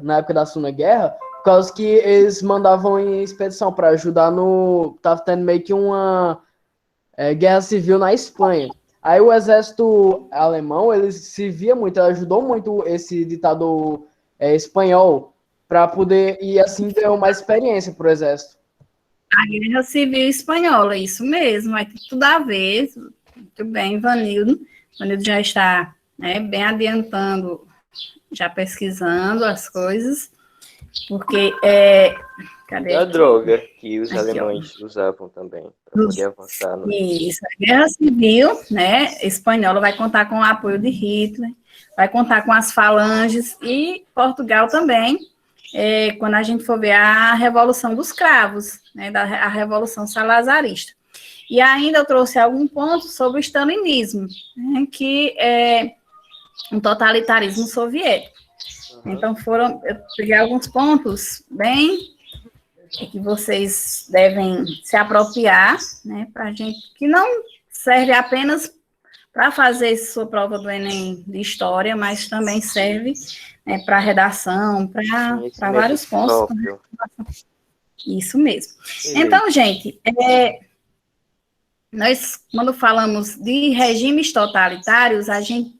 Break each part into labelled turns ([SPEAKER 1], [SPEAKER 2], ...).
[SPEAKER 1] na época da Segunda Guerra, por causa que eles mandavam em expedição para ajudar no... Tava tendo meio que uma guerra civil na Espanha. Aí o exército alemão, ele se via muito, ele ajudou muito esse ditador espanhol para poder, e assim deu mais experiência para o exército.
[SPEAKER 2] A Guerra Civil Espanhola, isso mesmo, vai ter tudo a ver. Muito bem, Ivanildo. Ivanildo já está, né, bem adiantando, já pesquisando as coisas, porque
[SPEAKER 3] cadê a droga que os alemães usavam também para poder avançar no...
[SPEAKER 2] Isso, a Guerra Civil, né, espanhola vai contar com o apoio de Hitler, vai contar com as falanges, e Portugal também, quando a gente for ver a Revolução dos Cravos, né, a Revolução Salazarista. E ainda eu trouxe algum ponto sobre o stalinismo, né, que é um totalitarismo soviético. Então, eu peguei alguns pontos bem que vocês devem se apropriar, né, para a gente, que não serve apenas para fazer sua prova do Enem de História, mas também serve, né, para redação, para vários pontos. Isso mesmo. Então, gente, nós, quando falamos de regimes totalitários, a gente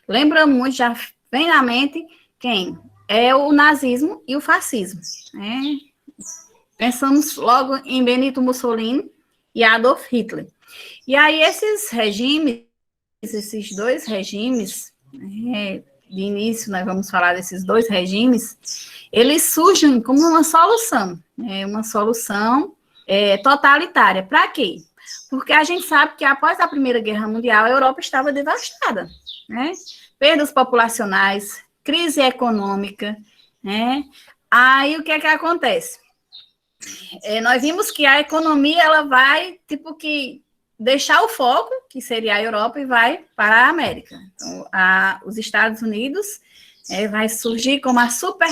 [SPEAKER 2] lembra muito, já vem na mente quem? É o nazismo e o fascismo, né? Pensamos logo em Benito Mussolini e Adolf Hitler. E aí esses dois regimes, de início nós vamos falar desses dois regimes, eles surgem como uma solução totalitária. Para quê? Porque a gente sabe que após a Primeira Guerra Mundial, a Europa estava devastada, né? Perdas populacionais, crise econômica, né? Aí o que é que acontece? Nós vimos que a economia ela vai, tipo que, deixar o foco, que seria a Europa, e vai para a América. Então, os Estados Unidos vai surgir como a super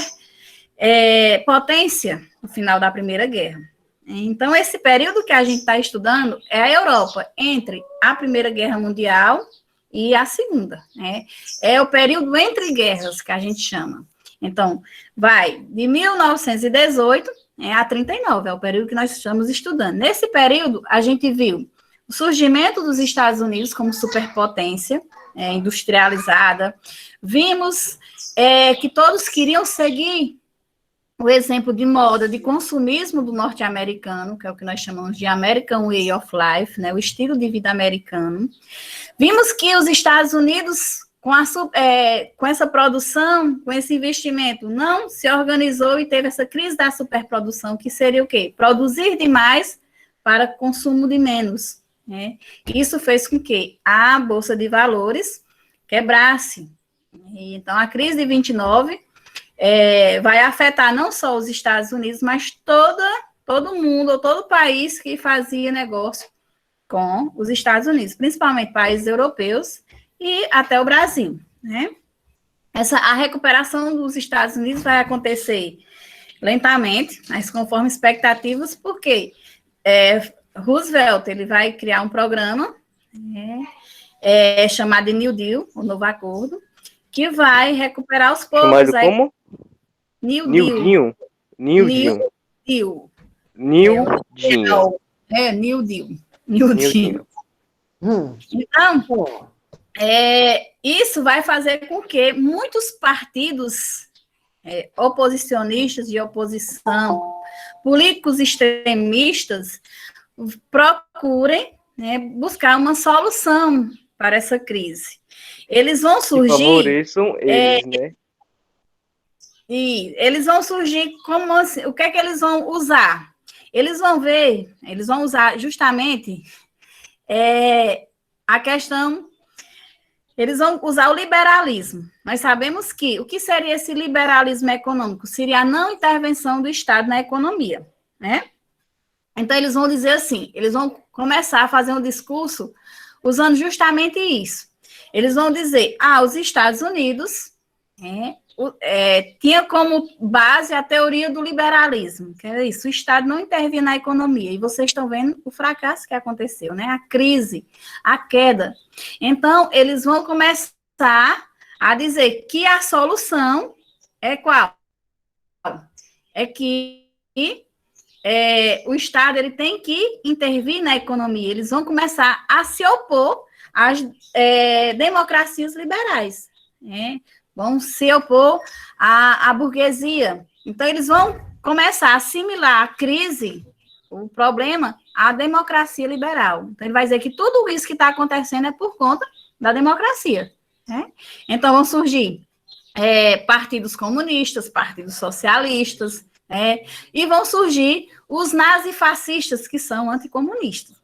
[SPEAKER 2] potência no final da Primeira Guerra. Então, esse período que a gente está estudando é a Europa, entre a Primeira Guerra Mundial e a Segunda, né? É o período entre guerras, que a gente chama. Então, vai de 1918 a 39, é o período que nós estamos estudando. Nesse período, a gente viu o surgimento dos Estados Unidos como superpotência industrializada. Vimos que todos queriam seguir o exemplo de moda, de consumismo do norte-americano, que é o que nós chamamos de American Way of Life, né, o estilo de vida americano. Vimos que os Estados Unidos, com essa produção, com esse investimento, não se organizou e teve essa crise da superprodução, que seria o quê? Produzir demais para consumo de menos, né? Isso fez com que a Bolsa de Valores quebrasse. Então, a crise de 29 vai afetar não só os Estados Unidos, mas todo mundo, ou todo país que fazia negócio com os Estados Unidos, principalmente países europeus e até o Brasil, né? A recuperação dos Estados Unidos vai acontecer lentamente, mas conforme expectativas, porque Roosevelt ele vai criar um programa chamado de New Deal, o Novo Acordo, que vai recuperar os povos.
[SPEAKER 3] Chamado como? New Deal.
[SPEAKER 2] New Deal. Então, isso vai fazer com que muitos partidos oposicionistas de oposição, políticos extremistas, procurem, né, buscar uma solução para essa crise. Eles vão surgir... Que
[SPEAKER 3] favoreçam eles, né?
[SPEAKER 2] E eles vão surgir como assim, o que é que eles vão usar? Eles vão usar justamente a questão, eles vão usar o liberalismo. Nós sabemos que o que seria esse liberalismo econômico? Seria a não intervenção do Estado na economia, né? Então, eles vão dizer assim, eles vão começar a fazer um discurso usando justamente isso. Eles vão dizer, os Estados Unidos tinha como base a teoria do liberalismo, que é isso, o Estado não intervia na economia, e vocês estão vendo o fracasso que aconteceu, né? A crise, a queda. Então, eles vão começar a dizer que a solução é qual? É que o Estado ele tem que intervir na economia. Eles vão começar a se opor às democracias liberais, né? Vão se opor à burguesia. Então, eles vão começar a assimilar a crise, o problema, à democracia liberal. Então, ele vai dizer que tudo isso que está acontecendo é por conta da democracia, né? Então, vão surgir partidos comunistas, partidos socialistas, e vão surgir os nazifascistas, que são anticomunistas.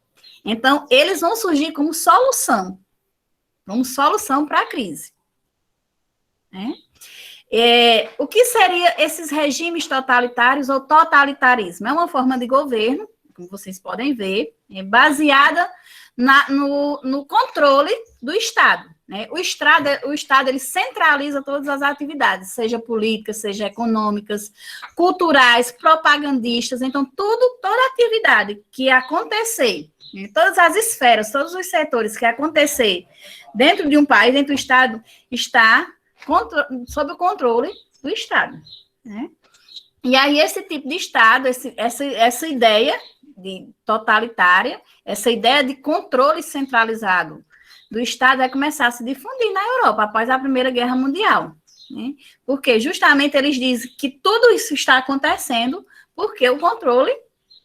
[SPEAKER 2] Então, eles vão surgir como solução para a crise. O que seriam esses regimes totalitários ou totalitarismo? É uma forma de governo, como vocês podem ver, baseada no controle do Estado. O Estado ele centraliza todas as atividades, seja políticas, seja econômicas, culturais, propagandistas. Então, toda atividade que acontecer, em todas as esferas, todos os setores que acontecer dentro de um país, dentro do Estado, está sob o controle do Estado, né? E aí, esse tipo de Estado, essa ideia de totalitária, essa ideia de controle centralizado do Estado vai começar a se difundir na Europa após a Primeira Guerra Mundial, né? Porque justamente eles dizem que tudo isso está acontecendo porque o controle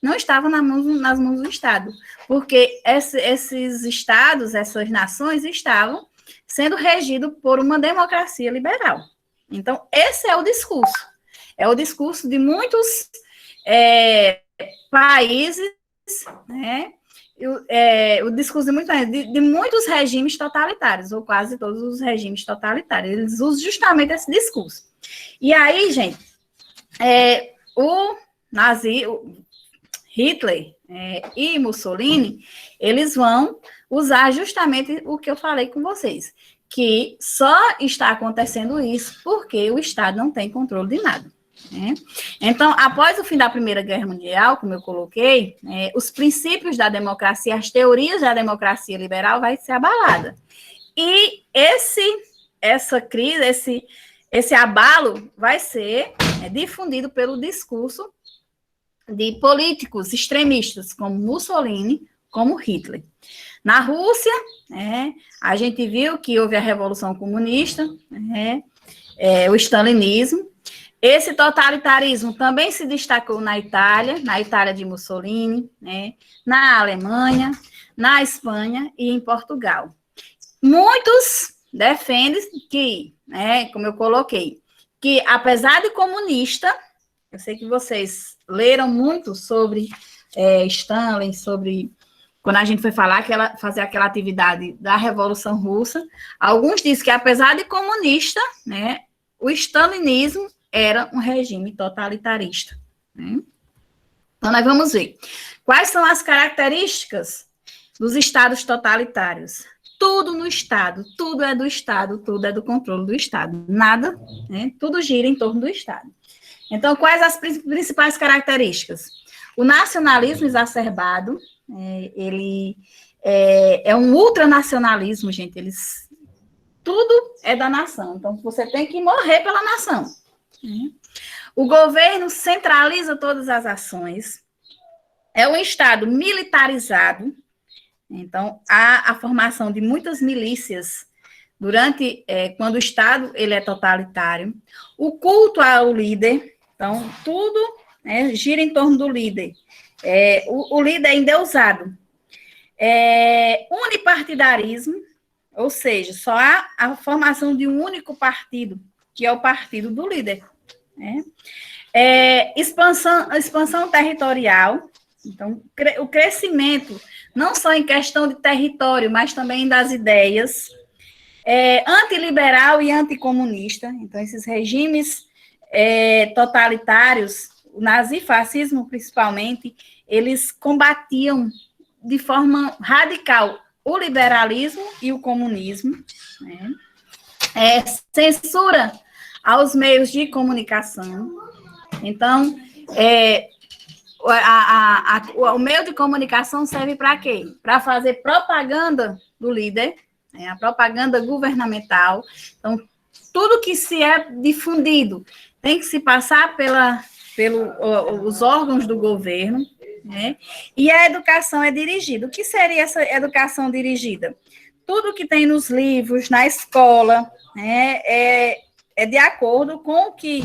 [SPEAKER 2] não estava nas mãos do Estado, porque esses estados, essas nações estavam sendo regidos por uma democracia liberal. Então, esse é o discurso de muitos países, né? O discurso de muitos regimes totalitários, ou quase todos os regimes totalitários, eles usam justamente esse discurso. E aí, gente, o Hitler e Mussolini, eles vão usar justamente o que eu falei com vocês, que só está acontecendo isso porque o Estado não tem controle de nada, né? Então, após o fim da Primeira Guerra Mundial, como eu coloquei, os princípios da democracia, as teorias da democracia liberal vai ser abalada. E essa crise, esse abalo vai ser difundido pelo discurso de políticos extremistas, como Mussolini, como Hitler. Na Rússia, a gente viu que houve a Revolução Comunista, o stalinismo. Esse totalitarismo também se destacou na Itália de Mussolini, na Alemanha, na Espanha e em Portugal. Muitos defendem que, como eu coloquei, que apesar de comunista, eu sei que vocês leram muito sobre Stalin, sobre quando a gente foi fazer aquela atividade da Revolução Russa, alguns dizem que apesar de comunista, o stalinismo era um regime totalitarista, né? Então, nós vamos ver quais são as características dos estados totalitários. Tudo no Estado, tudo é do Estado, tudo é do controle do Estado. Nada, tudo gira em torno do Estado. Então, quais as principais características? O nacionalismo exacerbado, ele é um ultranacionalismo, gente. Tudo é da nação. Então, você tem que morrer pela nação. O governo centraliza todas as ações. É um Estado militarizado. Então, há a formação de muitas milícias quando o Estado ele é totalitário. O culto ao líder. Então, tudo gira em torno do líder. O líder é endeusado. Unipartidarismo, ou seja, só há a formação de um único partido, que é o partido do líder. Expansão territorial. Então, o crescimento, não só em questão de território, mas também das ideias. Antiliberal e anticomunista. Então, esses regimes totalitários, o nazifascismo principalmente, eles combatiam de forma radical o liberalismo e o comunismo, censura aos meios de comunicação. Então, o meio de comunicação serve para quê? Para fazer propaganda do líder, a propaganda governamental. Então, tudo que se é difundido tem que se passar pelos órgãos do governo, né? E a educação é dirigida. O que seria essa educação dirigida? Tudo que tem nos livros, na escola, né, é de acordo com o que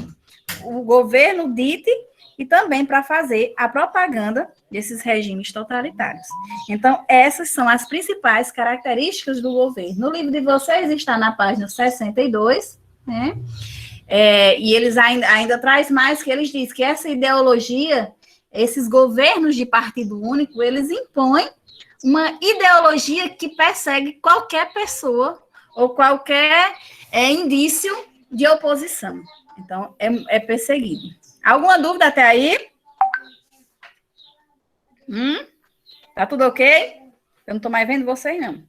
[SPEAKER 2] o governo dite e também para fazer a propaganda desses regimes totalitários. Então, essas são as principais características do governo. No livro de vocês está na página 62, né? E eles ainda traz mais, que eles dizem que essa ideologia, esses governos de partido único, eles impõem uma ideologia que persegue qualquer pessoa ou qualquer indício de oposição. Então, é perseguido. Alguma dúvida até aí? Tá tudo ok? Eu não estou mais vendo vocês, não.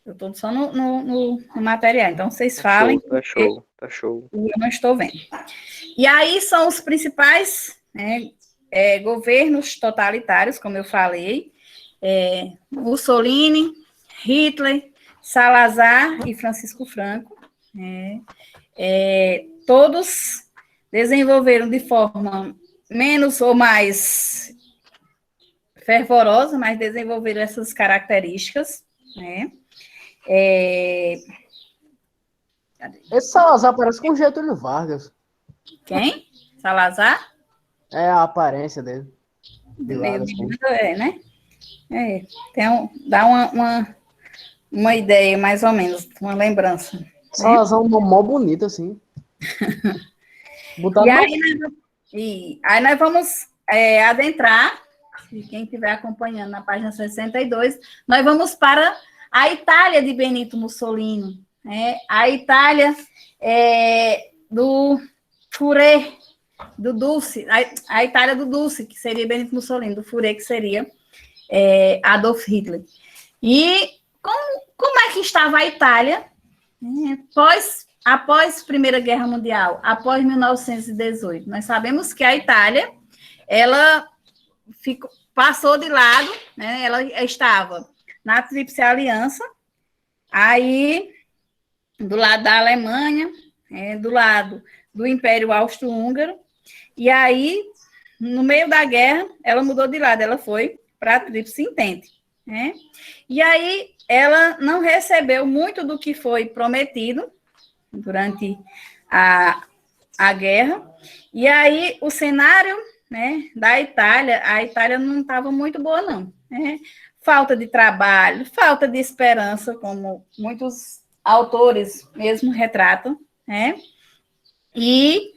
[SPEAKER 2] Eu estou só no material. Então, vocês falem.
[SPEAKER 3] Tá show, tá show.
[SPEAKER 2] Eu não estou vendo. E aí são os principais, né, governos totalitários, como eu falei. Mussolini, Hitler, Salazar e Francisco Franco. Todos desenvolveram de forma menos ou mais fervorosa, mas desenvolveram essas características, né?
[SPEAKER 1] Esse Salazar parece com Getúlio Vargas.
[SPEAKER 2] Quem? Salazar?
[SPEAKER 1] É a aparência dele.
[SPEAKER 2] Meio né? Dá uma ideia, mais ou menos, uma lembrança.
[SPEAKER 1] Salazar é um nome mó bonito, assim.
[SPEAKER 2] Aí nós vamos adentrar, se quem estiver acompanhando na página 62, nós vamos para a Itália de Benito Mussolini, né? A Itália do Furé, do Dulce, a Itália do Dulce, que seria Benito Mussolini, do Furé, que seria Adolf Hitler. E como é que estava a Itália após a Primeira Guerra Mundial, após 1918? Nós sabemos que a Itália, ela passou de lado, né? Ela estava na Tríplice Aliança, aí do lado da Alemanha, do lado do Império Austro-Húngaro, e aí, no meio da guerra, ela mudou de lado, ela foi para a Tríplice Entente, né? E aí, ela não recebeu muito do que foi prometido durante a guerra, e aí o cenário, né, da Itália, a Itália não estava muito boa, não, né? Falta de trabalho, falta de esperança, como muitos autores mesmo retratam, né? E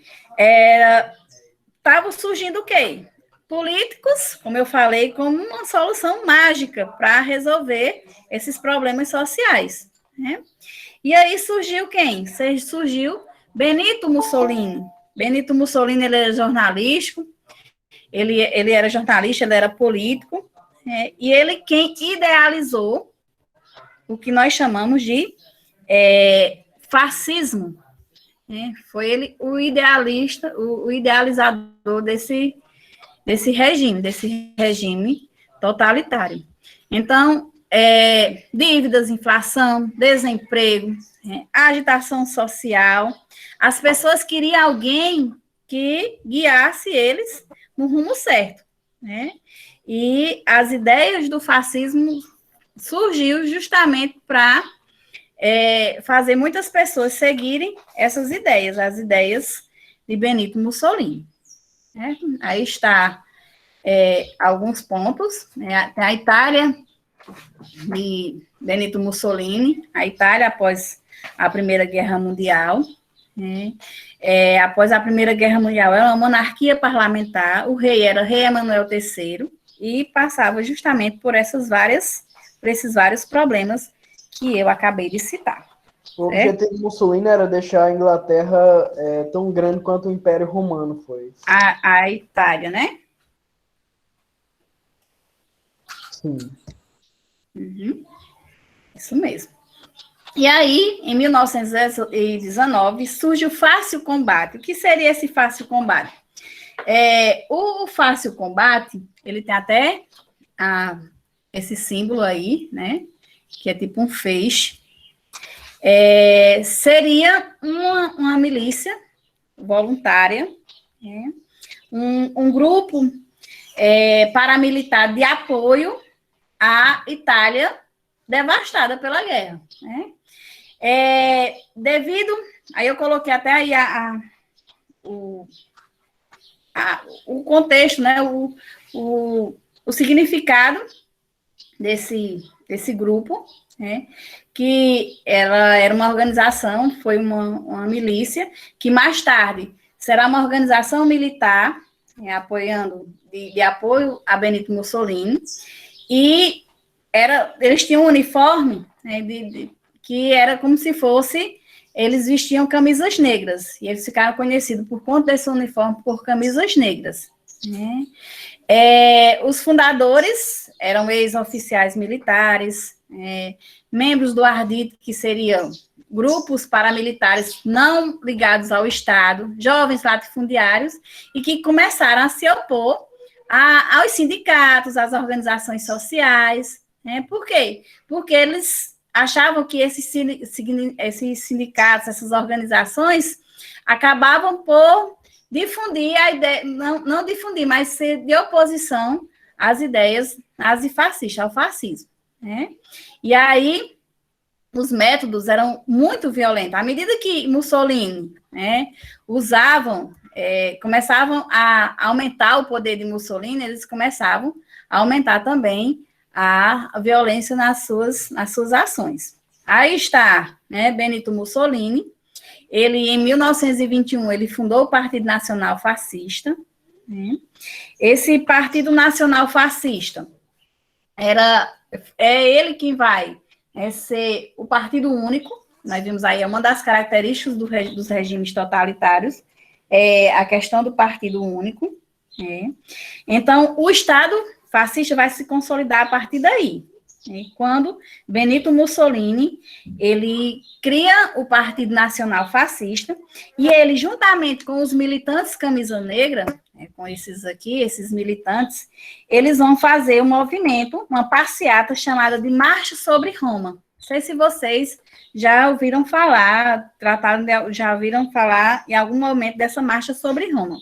[SPEAKER 2] estava surgindo o quê? Políticos, como eu falei, como uma solução mágica para resolver esses problemas sociais, né? E aí surgiu quem? Surgiu Benito Mussolini. Benito Mussolini, ele era jornalístico, ele era jornalista, ele era político, e ele quem idealizou o que nós chamamos de fascismo. Foi ele o idealista, o idealizador desse regime totalitário. Então, dívidas, inflação, desemprego, agitação social. As pessoas queriam alguém que guiasse eles no rumo certo, né? E as ideias do fascismo surgiu justamente para fazer muitas pessoas seguirem essas ideias, as ideias de Benito Mussolini. Aí está alguns pontos, né? A Itália de Benito Mussolini, a Itália após a Primeira Guerra Mundial, né? Após a Primeira Guerra Mundial, era uma monarquia parlamentar, o rei era rei Emanuel III, e passava justamente por esses vários problemas que eu acabei de citar.
[SPEAKER 1] O objetivo de Mussolini era deixar a Inglaterra tão grande quanto o Império Romano foi.
[SPEAKER 2] A Itália, né?
[SPEAKER 1] Sim.
[SPEAKER 2] Uhum. Isso mesmo. E aí, em 1919, surge o fácil combate. O que seria esse fácil combate? O fácil combate, ele tem até esse símbolo aí, né? Que é tipo um feixe. seria uma milícia voluntária, né? Um grupo paramilitar de apoio à Itália devastada pela guerra, né? Devido, aí eu coloquei até aí o contexto, né? O significado desse grupo, né? Que ela era uma organização, foi uma milícia, que mais tarde será uma organização militar, de apoio a Benito Mussolini, e eles tinham um uniforme, né, que era como se fosse, eles vestiam camisas negras, e eles ficaram conhecidos por conta desse uniforme por camisas negras, né? Os fundadores eram ex-oficiais militares, membros do Ardite, que seriam grupos paramilitares não ligados ao Estado, jovens latifundiários, e que começaram a se opor aos sindicatos, às organizações sociais, né? Por quê? Porque eles achavam que esses sindicatos, essas organizações, acabavam por difundir a ideia, não difundir, mas ser de oposição às ideias nazifascistas, ao fascismo, né? E aí, os métodos eram muito violentos. À medida que Mussolini, né, começavam a aumentar o poder de Mussolini, eles começavam a aumentar também a violência nas suas ações. Aí está, né, Benito Mussolini. Ele, em 1921, ele fundou o Partido Nacional Fascista, né? Esse Partido Nacional Fascista é ele quem vai ser o partido único. Nós vimos aí, uma das características dos regimes totalitários, a questão do partido único, né? Então, o Estado fascista vai se consolidar a partir daí. E quando Benito Mussolini, ele cria o Partido Nacional Fascista, e ele, juntamente com os militantes camisa negra, com esses militantes, eles vão fazer um movimento, uma passeata chamada de Marcha sobre Roma. Não sei se vocês já ouviram falar, já ouviram falar em algum momento dessa Marcha sobre Roma.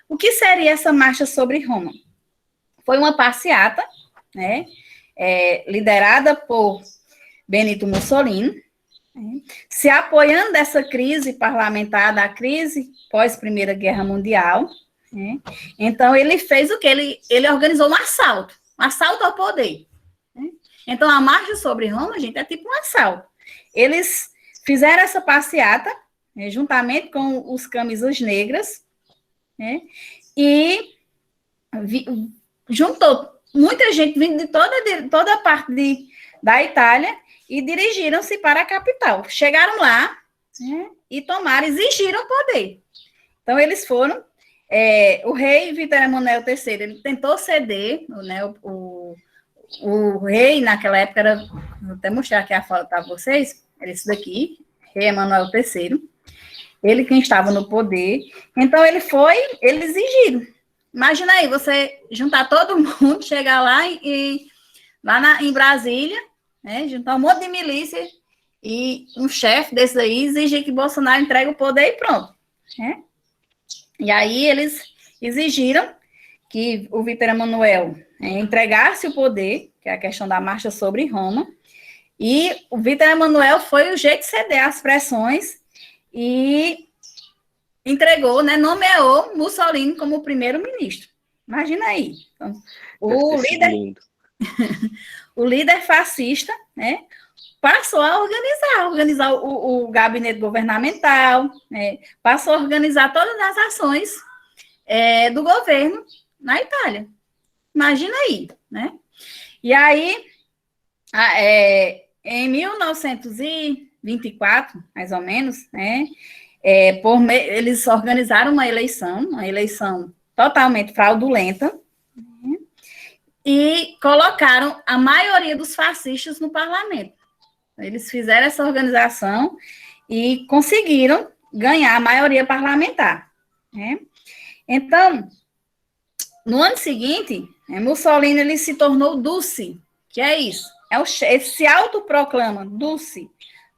[SPEAKER 2] O que seria essa Marcha sobre Roma? Foi uma passeata, né, liderada por Benito Mussolini, se apoiando dessa crise parlamentar, da crise pós-Primeira Guerra Mundial, né? Então, ele fez o quê? Ele organizou um assalto ao poder, né? Então, a Marcha sobre Roma, gente, é tipo um assalto. Eles fizeram essa passeata, né, juntamente com os camisas negras, né, e juntou muita gente vindo de toda a parte da Itália e dirigiram-se para a capital. Chegaram lá, né, e exigiram poder. Então, eles foram. O rei Vítor Emanuel III, ele tentou ceder, né, o rei, naquela época, vou até mostrar aqui a foto para vocês, era esse daqui, rei Emanuel III, ele quem estava no poder. Então, eles exigiram. Imagina aí, você juntar todo mundo, chegar lá em Brasília, né, juntar um monte de milícia e um chefe desse aí exigir que Bolsonaro entregue o poder e pronto, né? E aí eles exigiram que o Vítor Emanuel entregasse o poder, que é a questão da Marcha sobre Roma, e o Vítor Emanuel foi o jeito de ceder às pressões e entregou, né, nomeou Mussolini como primeiro-ministro. Imagina aí. Então, o líder fascista, né, passou a organizar o gabinete governamental, né, passou a organizar todas as ações do governo na Itália. Imagina aí, né? E aí, em 1924, mais ou menos, né, eles organizaram uma eleição totalmente fraudulenta, né, e colocaram a maioria dos fascistas no parlamento. Eles fizeram essa organização e conseguiram ganhar a maioria parlamentar, né? Então, no ano seguinte, Mussolini ele se tornou Duce, que é isso, ele se autoproclama Duce,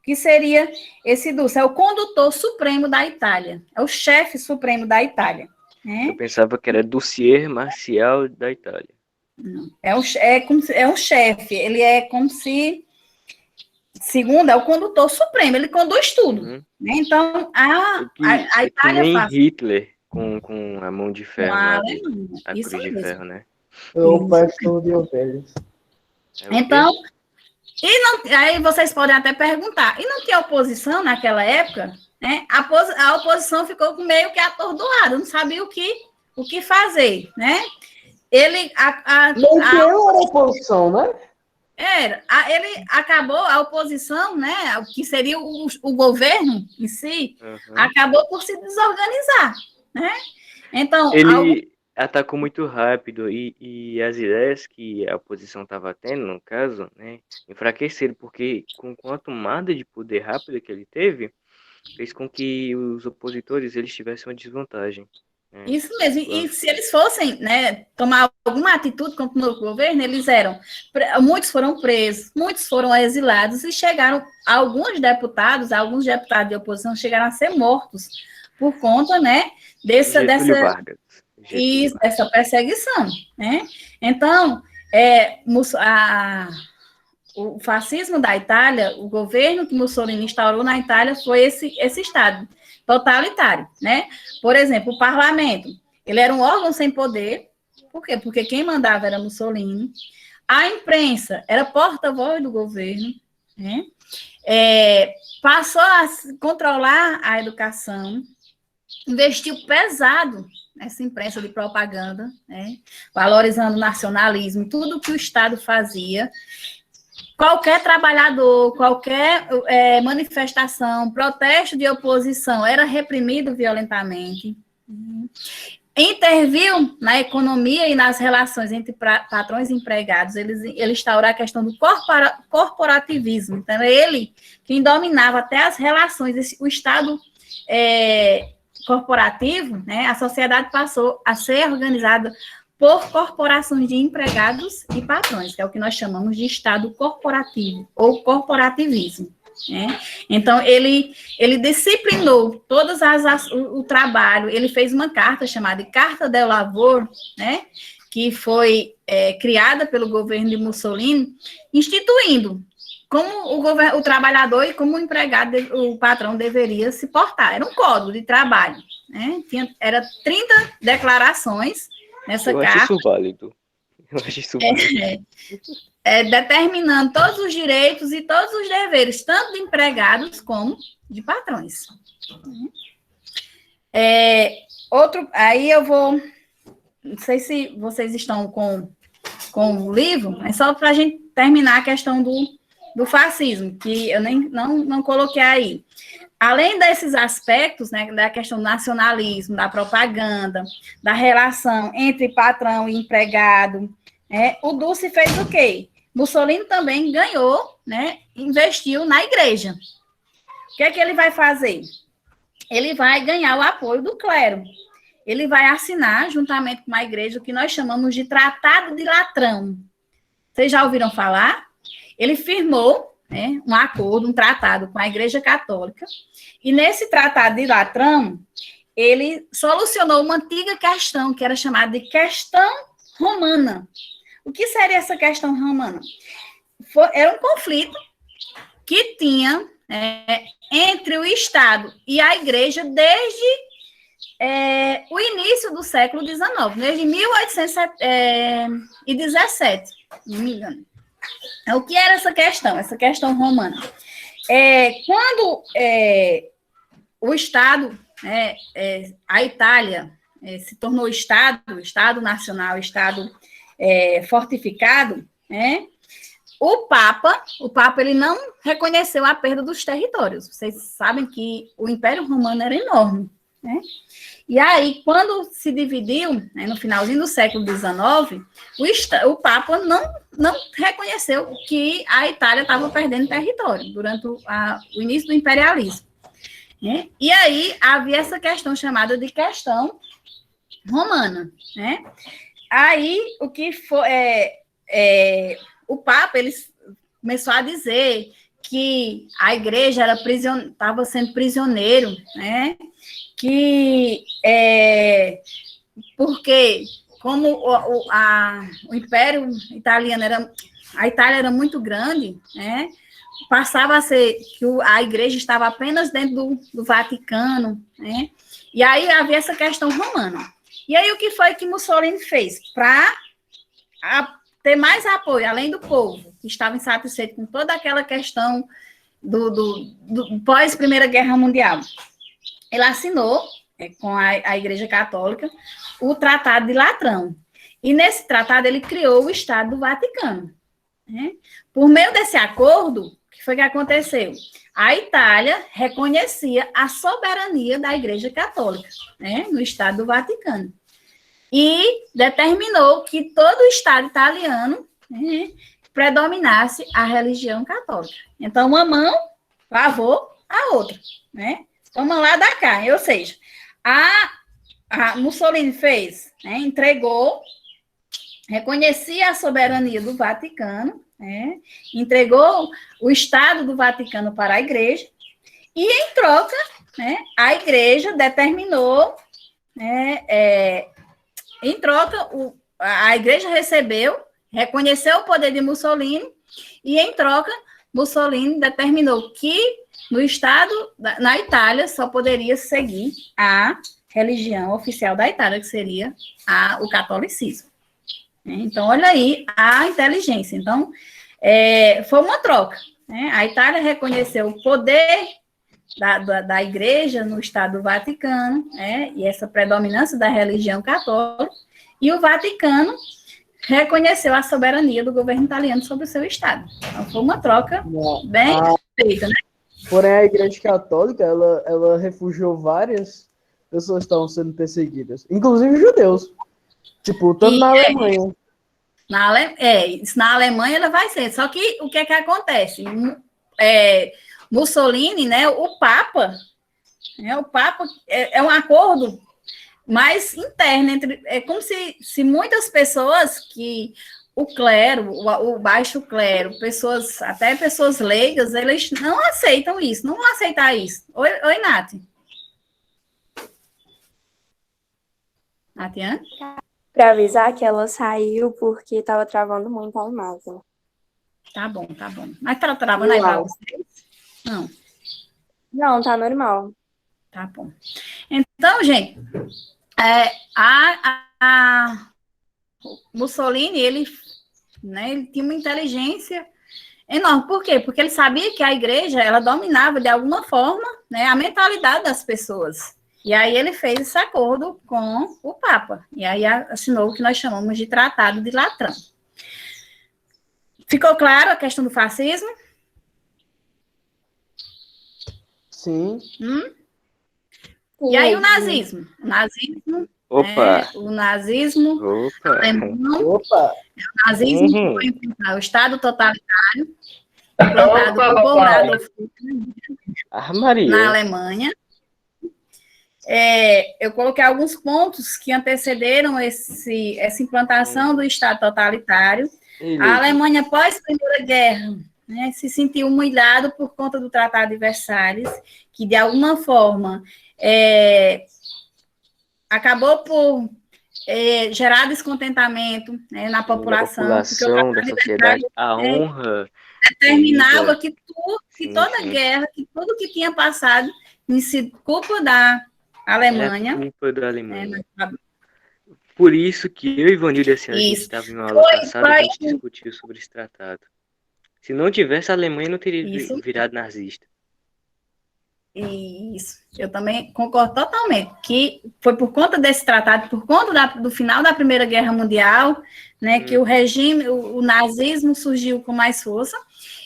[SPEAKER 2] que seria esse Dulce? É o condutor supremo da Itália, é o chefe supremo da Itália. Né?
[SPEAKER 3] Eu pensava que era Dossier Marcial da Itália.
[SPEAKER 2] Não. É um chefe, ele é como se, segundo, é o condutor supremo, ele conduz tudo. Né? Então, a
[SPEAKER 3] É que
[SPEAKER 2] Itália
[SPEAKER 3] nem
[SPEAKER 2] faz...
[SPEAKER 3] Hitler com a mão de ferro lá, a
[SPEAKER 2] isso
[SPEAKER 3] cruz de
[SPEAKER 2] mesmo.
[SPEAKER 3] ferro, né?
[SPEAKER 1] O pastor de ovelhas.
[SPEAKER 2] Então, aí vocês podem até perguntar, e não tinha oposição naquela época? Né? A oposição ficou meio que atordoada, não sabia o que fazer, né?
[SPEAKER 1] Não tinha oposição, né?
[SPEAKER 2] Ele acabou, a oposição, né, que seria o governo em si, acabou por se desorganizar, né? Então,
[SPEAKER 3] ele atacou muito rápido e as ideias que a oposição estava tendo, no caso, né, enfraqueceram, porque com a tomada de poder rápida que ele teve, fez com que os opositores eles tivessem uma desvantagem.
[SPEAKER 2] Isso mesmo, e se eles fossem, né, tomar alguma atitude contra o novo governo, muitos foram presos, muitos foram exilados e alguns deputados de oposição chegaram a ser mortos por conta, né, dessa perseguição, né? Então, o fascismo da Itália, o governo que Mussolini instaurou na Itália foi esse Estado totalitário, né? Por exemplo, o parlamento, ele era um órgão sem poder. Por quê? Porque quem mandava era Mussolini. A imprensa era porta-voz do governo, né? Passou a controlar a educação, investiu pesado nessa imprensa de propaganda, né? Valorizando o nacionalismo, tudo que o Estado fazia. Qualquer trabalhador, qualquer manifestação, protesto de oposição era reprimido violentamente. Interviu na economia e nas relações entre patrões e empregados. Ele instaurou a questão do corporativismo. Então, ele quem dominava até as relações, o Estado corporativo, né, a sociedade passou a ser organizada por corporações de empregados e patrões, que é o que nós chamamos de Estado corporativo, ou corporativismo. Né? Então, ele disciplinou o trabalho, ele fez uma carta chamada Carta del Lavoro, né, que foi criada pelo governo de Mussolini, instituindo como o trabalhador e como o empregado, o patrão deveria se portar. Era um código de trabalho. Né? Era 30 declarações nessa carta.
[SPEAKER 3] Eu acho isso válido.
[SPEAKER 2] Determinando todos os direitos e todos os deveres, tanto de empregados como de patrões. Aí eu vou... Não sei se vocês estão com o livro, mas só para a gente terminar a questão do fascismo, que eu não coloquei aí. Além desses aspectos, né, da questão do nacionalismo, da propaganda, da relação entre patrão e empregado, o Dulce fez o quê? Mussolini também ganhou, né, investiu na igreja. O que é que ele vai fazer? Ele vai ganhar o apoio do clero. Ele vai assinar, juntamente com a igreja, o que nós chamamos de Tratado de Latrão. Vocês já ouviram falar? Ele firmou, né, um acordo, um tratado com a Igreja Católica, e nesse Tratado de Latrão, ele solucionou uma antiga questão, que era chamada de questão romana. O que seria essa questão romana? Era um conflito que tinha entre o Estado e a Igreja desde o início do século XIX, desde 1817, não me engano. O que era essa questão romana? Quando o Estado, a Itália, se tornou Estado nacional, Estado fortificado, né? O Papa ele não reconheceu a perda dos territórios. Vocês sabem que o Império Romano era enorme, né? E aí, quando se dividiu, né, no finalzinho do século XIX, o Papa não reconheceu que a Itália estava perdendo território durante o início do imperialismo. Né? E aí, havia essa questão chamada de questão romana. Né? Aí, o que foi... o Papa ele começou a dizer que a igreja estava sendo prisioneiro, né? Porque como o Império Italiano a Itália era muito grande, né? Passava a ser que a igreja estava apenas dentro do Vaticano, né? E aí havia essa questão romana. E aí o que foi que Mussolini fez? Para ter mais apoio, além do povo, que estava insatisfeito com toda aquela questão do pós-Primeira Guerra Mundial. Ele assinou, com a Igreja Católica, o Tratado de Latrão. E nesse tratado ele criou o Estado do Vaticano. Né? Por meio desse acordo, o que foi que aconteceu? A Itália reconhecia a soberania da Igreja Católica, né, no Estado do Vaticano. E determinou que todo o Estado italiano, né, predominasse a religião católica. Então, uma mão lavou a outra, né? Toma lá da cá. Ou seja, a Mussolini fez, né, entregou, reconhecia a soberania do Vaticano, né, entregou o Estado do Vaticano para a Igreja, e, em troca, né, a Igreja determinou, né, em troca, a Igreja reconheceu o poder de Mussolini, e, em troca, Mussolini determinou que no Estado, na Itália, só poderia seguir a religião oficial da Itália, que seria o catolicismo. Então, olha aí a inteligência. Então, foi uma troca. Né? A Itália reconheceu o poder da Igreja no Estado do Vaticano, né? E essa predominância da religião católica, e o Vaticano reconheceu a soberania do governo italiano sobre o seu Estado. Então, foi uma troca bem feita, né?
[SPEAKER 1] Porém, a Igreja Católica, ela refugiou várias pessoas que estavam sendo perseguidas, inclusive judeus. Tipo, tanto na Alemanha.
[SPEAKER 2] Isso na Alemanha ela vai ser. Só que o que é que acontece? Mussolini, né, o Papa é um acordo mais interno entre. É como se muitas pessoas que o clero, o baixo clero, até pessoas leigas, eles não aceitam isso, não vão aceitar isso. Oi, Nath. Natiane?
[SPEAKER 4] Para avisar que ela saiu porque estava travando muito a imagem.
[SPEAKER 2] Tá bom. Mas tá travando aí para vocês? Não.
[SPEAKER 4] Não, tá normal.
[SPEAKER 2] Tá bom. Então, gente, Mussolini, ele tinha uma inteligência enorme. Por quê? Porque ele sabia que a igreja, ela dominava de alguma forma, né, a mentalidade das pessoas. E aí ele fez esse acordo com o Papa. E aí assinou o que nós chamamos de Tratado de Latrão. Ficou claro a questão do fascismo?
[SPEAKER 1] Sim.
[SPEAKER 2] E aí o nazismo? O nazismo alemão. O nazismo foi implantado, o Estado totalitário, implantado por Adolf Hitler na Alemanha. Eu coloquei alguns pontos que antecederam essa implantação do Estado totalitário. A Alemanha, pós Primeira Guerra, né, se sentiu humilhada por conta do Tratado de Versalhes, que, de alguma forma, acabou por gerar descontentamento, né, na população. Porque o Tratado
[SPEAKER 3] da
[SPEAKER 2] de
[SPEAKER 3] sociedade,
[SPEAKER 2] Versalhes,
[SPEAKER 3] a honra
[SPEAKER 2] determinava que toda guerra, que tudo que tinha passado, tinha sido culpa da Alemanha.
[SPEAKER 3] Culpa da Alemanha. Por isso que eu e Ivanildo, assim, a gente estava em uma aula passada, a gente discutiu sobre esse tratado. Se não tivesse, a Alemanha não teria virado nazista.
[SPEAKER 2] Isso, eu também concordo totalmente, que foi por conta desse tratado, por conta do final da Primeira Guerra Mundial, né, que o regime, o nazismo surgiu com mais força,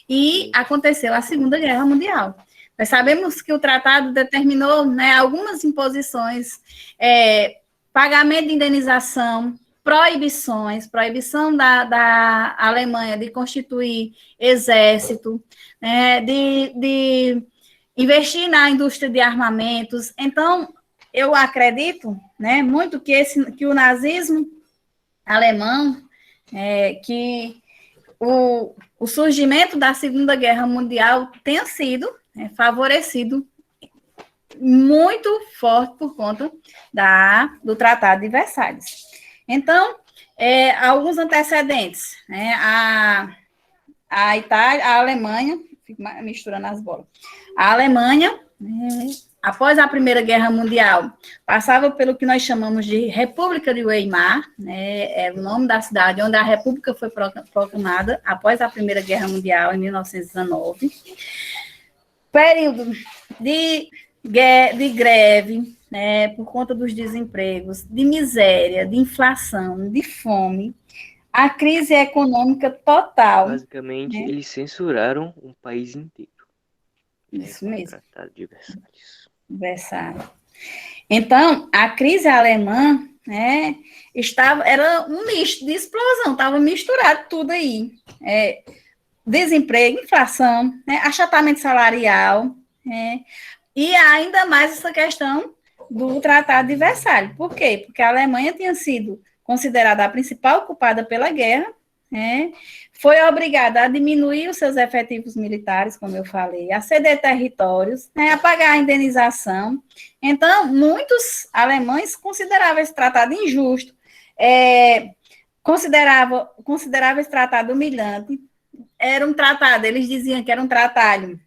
[SPEAKER 2] e aconteceu a Segunda Guerra Mundial. Nós sabemos que o tratado determinou, né, algumas imposições, pagamento de indenização, proibição da Alemanha de constituir exército, de investir na indústria de armamentos. Então, eu acredito, né, muito que o nazismo alemão, que o surgimento da Segunda Guerra Mundial tenha sido, né, favorecido muito forte por conta do Tratado de Versalhes. Então, alguns antecedentes, né, a Itália, a Alemanha, fico misturando as bolas, a Alemanha, após a Primeira Guerra Mundial, passava pelo que nós chamamos de República de Weimar, né, é o nome da cidade onde a República foi proclamada após a Primeira Guerra Mundial, em 1919. Período de greve, né, por conta dos desempregos, de miséria, de inflação, de fome, a crise econômica total.
[SPEAKER 3] Basicamente,
[SPEAKER 2] né?
[SPEAKER 3] eles censuraram um país inteiro.
[SPEAKER 2] Isso
[SPEAKER 3] com o
[SPEAKER 2] mesmo.
[SPEAKER 3] Tratado de Versalhes.
[SPEAKER 2] Versalhes. Então, a crise alemã, né, era um misto de explosão, estava misturado tudo aí. Desemprego, inflação, né, achatamento salarial, né, e ainda mais essa questão do Tratado de Versalhes. Por quê? Porque a Alemanha tinha sido considerada a principal culpada pela guerra, né, foi obrigada a diminuir os seus efetivos militares, como eu falei, a ceder territórios, né, a pagar a indenização. Então, muitos alemães consideravam esse tratado injusto, consideravam esse tratado humilhante. Era um tratado, eles diziam que era um tratado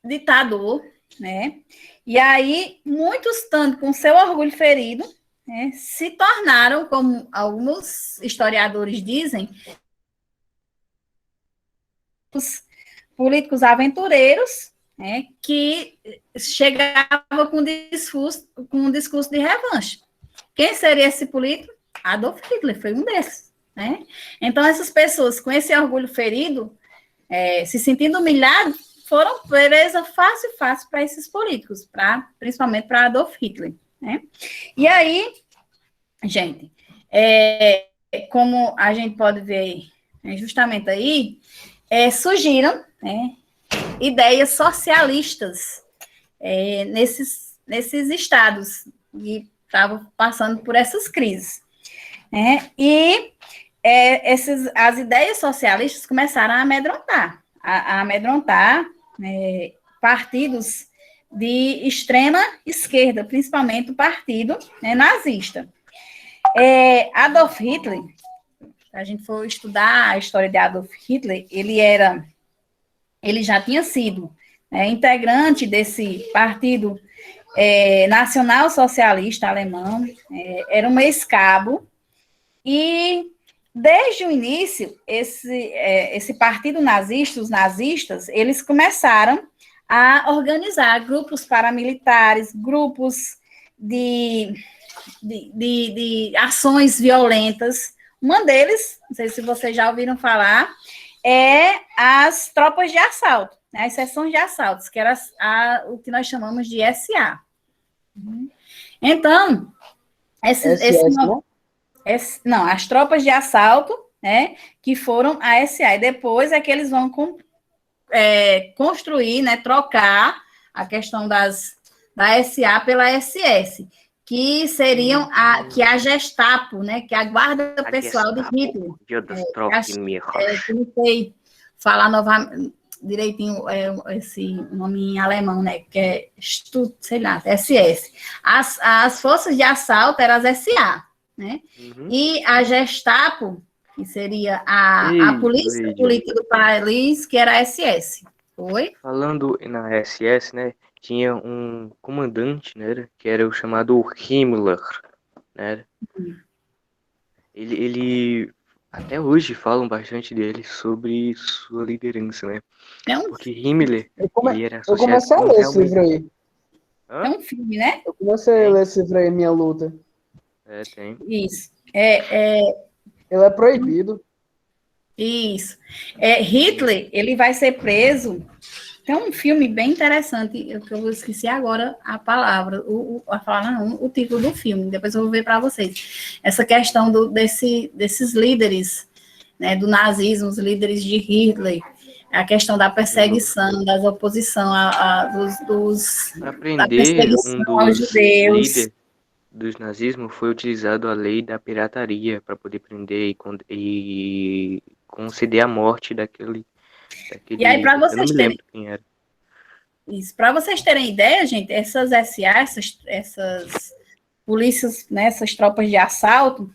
[SPEAKER 2] ditador, né? E aí, muitos, tanto com seu orgulho ferido, né, se tornaram, como alguns historiadores dizem, os políticos aventureiros, né, que chegavam com um discurso de revanche. Quem seria esse político? Adolf Hitler foi um desses. Né? Então, essas pessoas com esse orgulho ferido, se sentindo humilhados, foram presa fácil para esses políticos, principalmente para Adolf Hitler. Né? E aí, gente, como a gente pode ver justamente aí, surgiram, né, ideias socialistas nesses estados que estavam passando por essas crises. Né? E as ideias socialistas começaram a amedrontar partidos de extrema esquerda, principalmente o partido, né, nazista. Adolf Hitler, se a gente for estudar a história de Adolf Hitler, ele já tinha sido integrante desse partido nacional socialista alemão, era um ex-cabo, e desde o início, esse partido nazista, os nazistas, eles começaram a organizar grupos paramilitares, grupos de ações violentas. Uma deles, não sei se vocês já ouviram falar, as tropas de assalto, né, as seções de assaltos, que era o que nós chamamos de SA. Então, as tropas de assalto, né, que foram a SA, e depois é que eles vão construir, né, trocar a questão da SA pela SS, que seriam a Gestapo, né, que é a guarda pessoal de Hitler. Eu não sei falar novamente direitinho esse nome em alemão, né, que é sei lá, SS. As forças de assalto eram as SA, né, e a Gestapo, que seria a polícia política do país, que era a SS. Foi?
[SPEAKER 3] Falando na SS, né, tinha um comandante, né, que era o chamado Himmler, né? Ele até hoje falam bastante dele sobre sua liderança, né? Porque Himmler, ele era associado.
[SPEAKER 1] Eu comecei a ler esse livro aí.
[SPEAKER 2] É um filme, né?
[SPEAKER 1] Eu comecei a ler esse livro aí, Minha Luta.
[SPEAKER 3] Tem.
[SPEAKER 2] Isso.
[SPEAKER 1] Ele é proibido.
[SPEAKER 2] Isso. Hitler, ele vai ser preso. Tem um filme bem interessante, que eu esqueci agora a palavra, o título do filme, depois eu vou ver para vocês. Essa questão desses líderes, né, do nazismo, os líderes de Hitler, a questão da perseguição, das oposição
[SPEAKER 3] para prender um dos
[SPEAKER 2] aos judeus.
[SPEAKER 3] líderes. dos nazismo foi utilizado a lei da pirataria para poder prender e conceder a morte daquele,
[SPEAKER 2] E aí, para
[SPEAKER 3] eu não
[SPEAKER 2] vocês
[SPEAKER 3] me
[SPEAKER 2] terem
[SPEAKER 3] lembro quem era.
[SPEAKER 2] isso, para vocês terem ideia, gente, essas SA, essas polícias, né, essas tropas de assalto,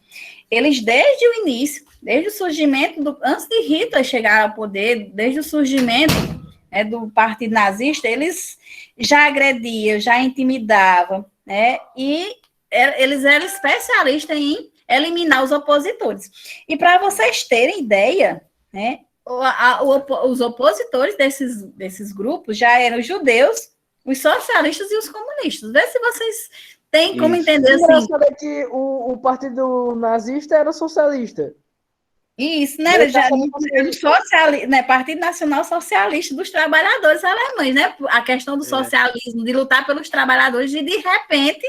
[SPEAKER 2] eles desde o início, desde o surgimento, antes de Hitler chegar ao poder, desde o surgimento, né, do Partido Nazista, eles já agrediam, já intimidavam, né, e eles eram especialistas em eliminar os opositores. E para vocês terem ideia, né, os opositores desses grupos já eram os judeus, os socialistas e os comunistas. Vê se vocês têm como entender
[SPEAKER 1] O
[SPEAKER 2] assim.
[SPEAKER 1] engraçado é que o partido nazista era socialista.
[SPEAKER 2] Isso, né? Era o né, Partido Nacional Socialista dos Trabalhadores Alemães, né? A questão do socialismo, de lutar pelos trabalhadores, e de repente,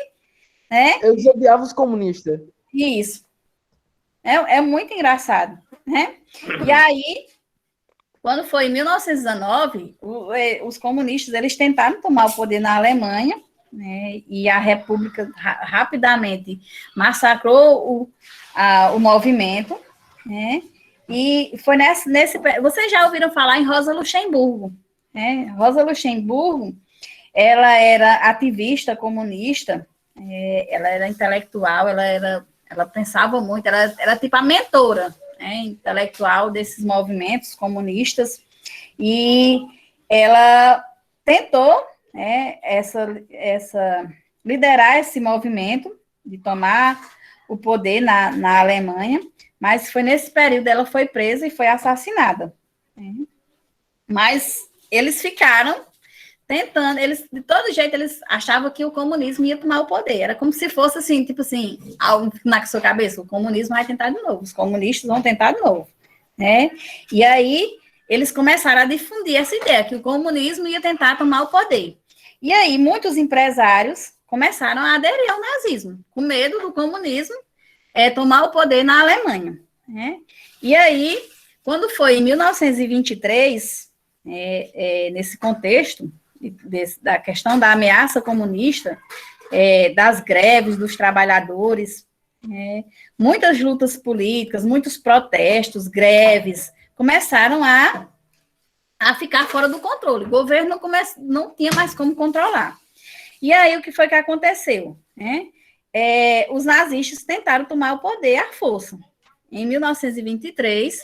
[SPEAKER 2] né?
[SPEAKER 1] Eles odiavam os comunistas.
[SPEAKER 2] Isso. É muito engraçado, né? E aí, quando foi em 1919, os comunistas eles tentaram tomar o poder na Alemanha, né, e a República rapidamente massacrou o movimento, né, e foi nesse... Vocês já ouviram falar em Rosa Luxemburgo, né? Rosa Luxemburgo, ela era ativista comunista, ela era intelectual, ela pensava muito, ela era tipo a mentora, né, intelectual desses movimentos comunistas, e ela tentou, né, liderar esse movimento de tomar o poder na Alemanha, mas foi nesse período ela foi presa e foi assassinada. Né? Mas eles ficaram tentando, de todo jeito, eles achavam que o comunismo ia tomar o poder. Era como se fosse assim, tipo assim, algo na sua cabeça, o comunismo vai tentar de novo, os comunistas vão tentar de novo, né? E aí, eles começaram a difundir essa ideia, que o comunismo ia tentar tomar o poder. E aí, muitos empresários começaram a aderir ao nazismo, com medo do comunismo tomar o poder na Alemanha, né? E aí, quando foi em 1923, nesse contexto, da questão da ameaça comunista, das greves dos trabalhadores, muitas lutas políticas, muitos protestos, greves, começaram a ficar fora do controle. O governo não tinha mais como controlar. E aí, o que foi que aconteceu? Os nazistas tentaram tomar o poder à força. Em 1923,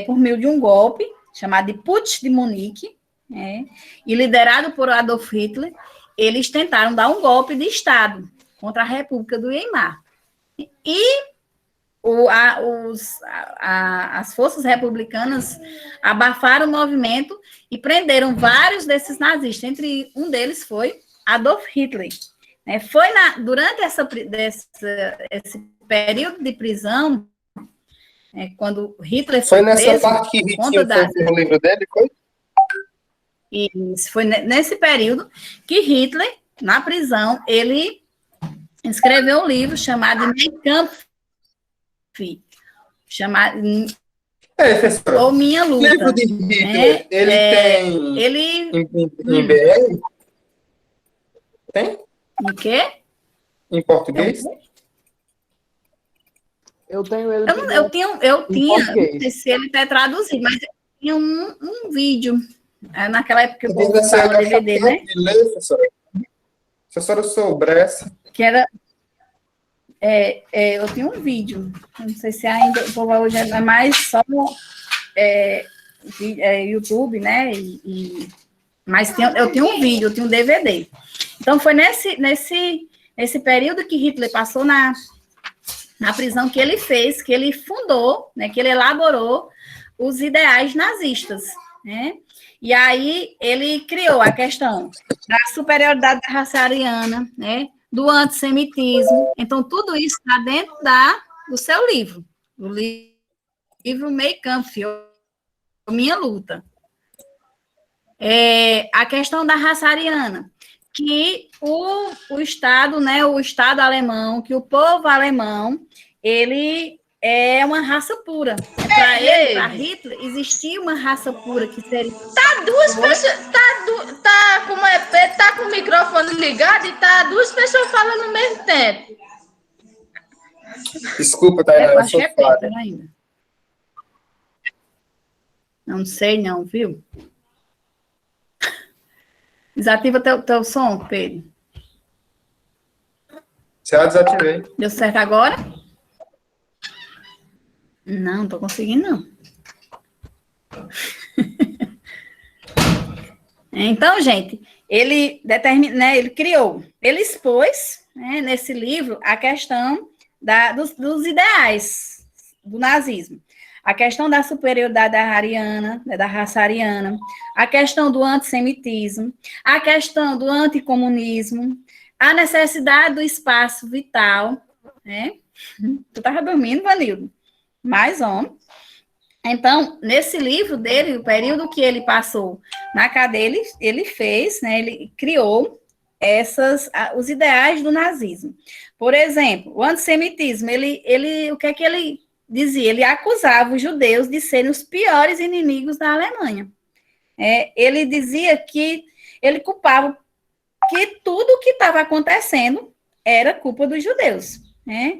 [SPEAKER 2] por meio de um golpe, chamado de Putsch de Munique, e liderado por Adolf Hitler, eles tentaram dar um golpe de Estado contra a República do Weimar. E as forças republicanas abafaram o movimento e prenderam vários desses nazistas. Entre um deles foi Adolf Hitler. Foi durante esse período de prisão, quando Hitler foi preso...
[SPEAKER 5] Foi nessa parte que Hitler foi no livro dele, foi?
[SPEAKER 2] Isso, foi nesse período que Hitler, na prisão, ele escreveu um livro chamado Mein Kampf, chamado ou Minha Luta.
[SPEAKER 5] O livro de Hitler, ele tem em BR? Tem?
[SPEAKER 2] Em quê?
[SPEAKER 5] Em português?
[SPEAKER 1] Eu tenho ele.
[SPEAKER 2] Eu tinha, não sei se ele está traduzido, mas eu tinha um vídeo. Naquela época que eu postava DVD, né?
[SPEAKER 5] Ler, professora. Se a senhora soubesse.
[SPEAKER 2] Que era. Eu tinha um vídeo. Não sei se ainda. O povo hoje é mais só YouTube, né? Mas eu tinha um vídeo, eu tinha um DVD. Então, foi nesse período que Hitler passou na prisão que ele fez, que ele fundou, né? Que ele elaborou os ideais nazistas, né? E aí ele criou a questão da superioridade da raça ariana, né, do antissemitismo. Então, tudo isso está dentro do seu livro, do livro Mein Kampf, Minha Luta. A questão da raça ariana, que o Estado, né, o Estado alemão, que o povo alemão, ele é uma raça pura. Para ele, para Hitler, existia uma raça pura que seria.
[SPEAKER 6] Tá duas pessoas. Tá com o microfone ligado e tá duas pessoas falando ao mesmo tempo.
[SPEAKER 5] Desculpa, Tainá,
[SPEAKER 2] Eu
[SPEAKER 5] eu
[SPEAKER 2] acho
[SPEAKER 5] sou
[SPEAKER 2] que é
[SPEAKER 5] falha.
[SPEAKER 2] Peter ainda. Não sei não, viu? Desativa teu som, Pedro.
[SPEAKER 5] Já desativei.
[SPEAKER 2] Deu certo agora? Não tô conseguindo, não. Então, gente, ele determina, né, ele criou, ele expôs, né, nesse livro a questão dos ideais do nazismo. A questão da superioridade ariana, né, da raça ariana, a questão do antissemitismo, a questão do anticomunismo, a necessidade do espaço vital, né? Tu estava dormindo, Vanildo? Mais homem. Então, nesse livro dele, o período que ele passou na cadeia, ele fez, né, ele criou os ideais do nazismo. Por exemplo, o antissemitismo, o que é que ele dizia? Ele acusava os judeus de serem os piores inimigos da Alemanha. Ele dizia que ele culpava que tudo o que estava acontecendo era culpa dos judeus. Né?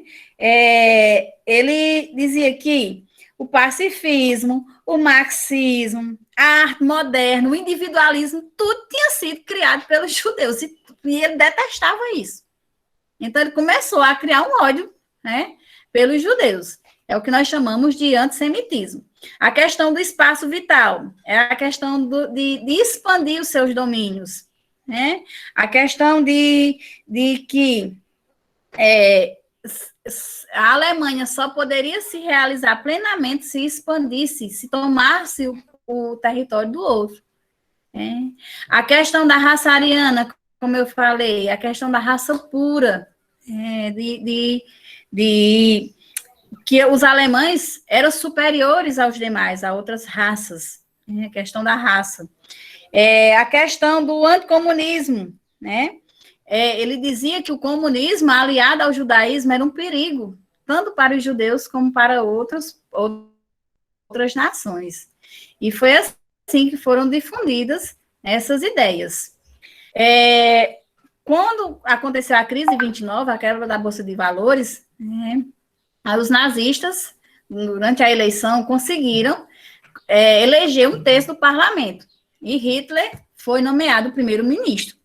[SPEAKER 2] Ele dizia que o pacifismo, o marxismo, a arte moderna, o individualismo, tudo tinha sido criado pelos judeus, e ele detestava isso. Então, ele começou a criar um ódio, né, pelos judeus. É o que nós chamamos de antissemitismo. A questão do espaço vital, é a questão de expandir os seus domínios, né? A questão de que a Alemanha só poderia se realizar plenamente se expandisse, se tomasse o território do outro. A questão da raça ariana, como eu falei, a questão da raça pura, que os alemães eram superiores aos demais, a outras raças, a questão da raça. A questão do anticomunismo, né? Ele dizia que o comunismo, aliado ao judaísmo, era um perigo, tanto para os judeus como para outras nações. E foi assim que foram difundidas essas ideias. Quando aconteceu a crise de 29, a quebra da Bolsa de Valores, os nazistas, durante a eleição, conseguiram eleger um terço do parlamento. E Hitler foi nomeado primeiro-ministro.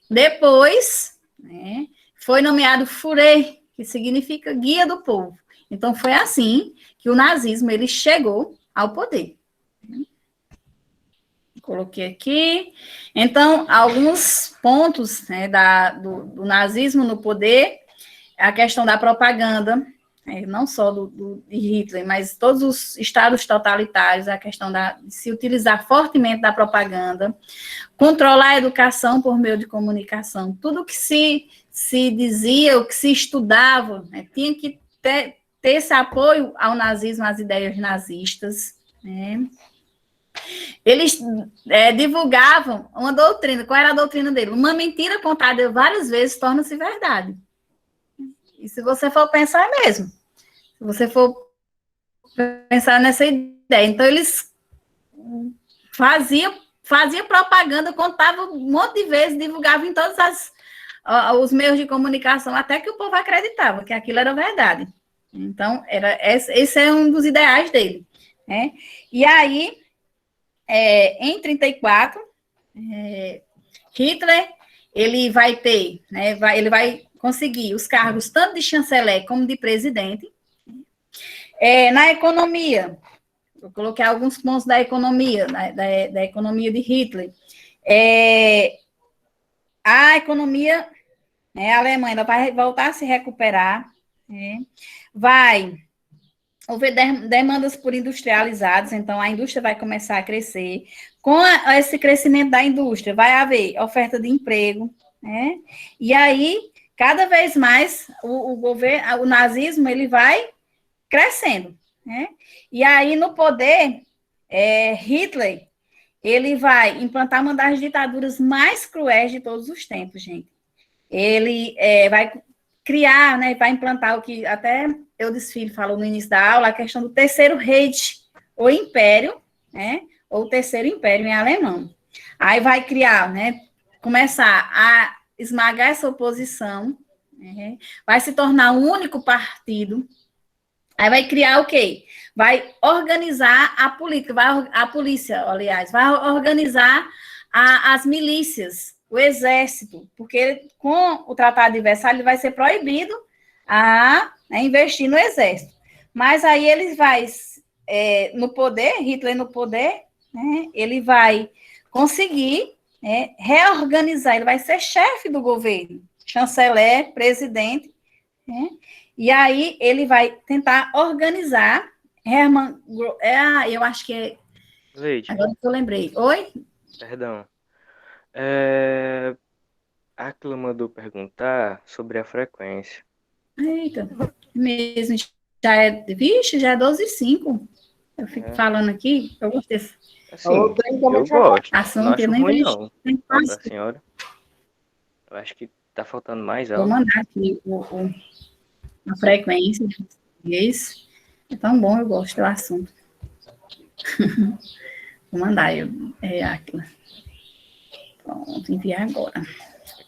[SPEAKER 2] Depois, foi nomeado Führer, que significa guia do povo. Então, foi assim que o nazismo ele chegou ao poder. Coloquei aqui. Então, alguns pontos, né, do nazismo no poder, a questão da propaganda, não só de Hitler, mas todos os estados totalitários, a questão de se utilizar fortemente da propaganda, controlar a educação por meio de comunicação, tudo que se dizia, o que se estudava, né, tinha que ter esse apoio ao nazismo, às ideias nazistas, né? Eles divulgavam uma doutrina. Qual era a doutrina dele? Uma mentira contada várias vezes torna-se verdade. E se você for pensar, é mesmo. Se você for pensar nessa ideia. Então, eles faziam propaganda, contavam um monte de vezes, divulgavam em todos os meios de comunicação, até que o povo acreditava que aquilo era verdade. Então, esse é um dos ideais dele. Né? E aí, em 1934, Hitler, ele vai ter, né, ele vai conseguir os cargos tanto de chanceler como de presidente. Na economia, eu coloquei alguns pontos da economia, da economia de Hitler. A economia, a Alemanha ela vai voltar a se recuperar, vai houver demandas por industrializados, então a indústria vai começar a crescer. Com esse crescimento da indústria, vai haver oferta de emprego, né? E aí, cada vez mais, o nazismo ele vai crescendo, né? E aí, no poder, Hitler, ele vai implantar uma das ditaduras mais cruéis de todos os tempos, gente. Ele vai criar, né, vai implantar o que até eu desfile falou no início da aula, a questão do terceiro Reich, ou império, né, ou terceiro império em alemão. Aí vai criar, né, começar a esmagar essa oposição, né, vai se tornar um único partido. Aí vai criar o quê? Vai organizar a política, a polícia, aliás, vai organizar as milícias, o exército, porque com o Tratado de Versalhes vai ser proibido né, investir no exército. Mas aí ele vai, no poder, Hitler no poder, né, ele vai conseguir reorganizar, ele vai ser chefe do governo, chanceler, presidente, né? E aí ele vai tentar organizar Hermann, eu acho que é...
[SPEAKER 3] Leite,
[SPEAKER 2] Agora que eu lembrei. Oi?
[SPEAKER 3] perdão. A Aquila mandou perguntar sobre a frequência.
[SPEAKER 2] Eita, mesmo, já é 12h05. Eu fico falando aqui, eu gostei.
[SPEAKER 3] Assim, eu gosto. Não
[SPEAKER 2] Assunto,
[SPEAKER 3] acho
[SPEAKER 2] eu nem
[SPEAKER 3] ruim,
[SPEAKER 2] vejo.
[SPEAKER 3] não. Da senhora. Eu acho que tá faltando mais
[SPEAKER 2] Vou
[SPEAKER 3] algo.
[SPEAKER 2] mandar aqui a frequência de português. É tão bom, eu gosto do assunto. Vou mandar, Aquila. Pronto, enviar agora.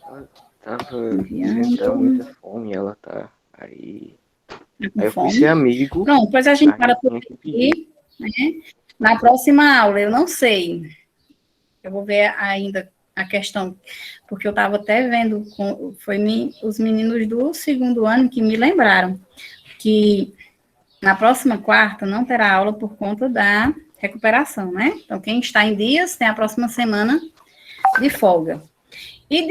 [SPEAKER 3] Ela tava dizendo muita fome, ela tá aí. Aí eu fui ser amigo.
[SPEAKER 2] Pronto, depois a gente para por aqui, né? Na próxima aula, eu não sei. Eu vou ver ainda a questão, porque eu estava até vendo, os meninos do segundo ano que me lembraram que na próxima quarta não terá aula por conta da recuperação, né? Então, quem está em dias tem a próxima semana de folga.